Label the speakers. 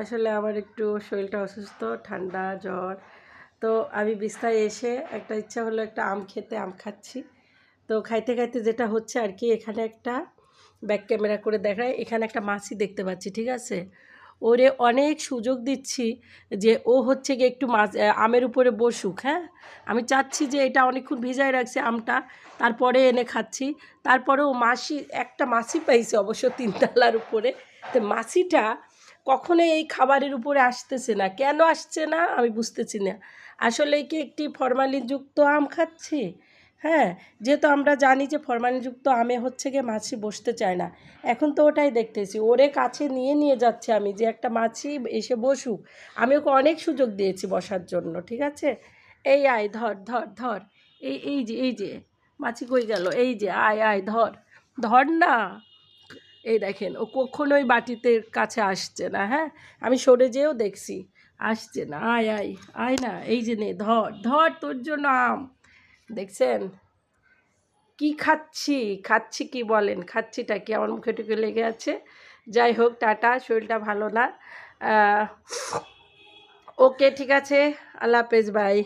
Speaker 1: আসলে আমার একটু শরীরটা অসুস্থ, ঠান্ডা জ্বর। তো আমি বিছানায় এসে একটা ইচ্ছা হলো একটা আম খেতে, আম খাচ্ছি। তো খাইতে খাইতে যেটা হচ্ছে আর কি, এখানে একটা ব্যাক ক্যামেরা করে দেখায়, এখানে একটা মাছি দেখতে পাচ্ছি, ঠিক আছে? ওরে অনেক সুযোগ দিচ্ছি যে ও হচ্ছে গিয়ে একটু আমের উপরে বসুক, হ্যাঁ? আমি চাচ্ছি যে এটা অনেকক্ষণ ভিজায় রাখছি আমটা, তারপরে এনে খাচ্ছি। তারপরেও একটা মাছি পাইছে অবশ্য ৩ তলার উপরে। তো মাছিটা কখনোই এই খাবারের উপরে আসতেছে না। কেন আসছে না আমি বুঝতেছি না। আসলে কি একটি ফরমালিনযুক্ত আম খাচ্ছি? হ্যাঁ, যেহেতু আমরা জানি যে ফরমালিনযুক্ত আমে হচ্ছে গিয়ে মাছি বসতে চায় না। এখন তো ওটাই দেখতেছি। ওরে কাছে নিয়ে যাচ্ছি আমি যে একটা মাছি এসে বসুক। আমি ওকে অনেক সুযোগ দিয়েছি বসার জন্য, ঠিক আছে? এই আয় ধর, ধর, ধর। এই যে মাছি কই গেল? এই যে আয় ধর। ধর না। এই দেখেন ও কখনোই বাটিতে কাছে আসছে না, হ্যাঁ? আমি সরে যেয়েও দেখছি। আসছে না। আয় না। এই যে নে ধর, ধর তোর জন্য আম। দেখছেন? কি খাচ্ছি কি বলেন? খাচ্ছিটা কি? আমার মুখে টুখে লেগে আছে। যাই হোক টাটা, শরীরটা ভালো না। ওকে ঠিক আছে। আল্লাহ হাফেজ, বাই।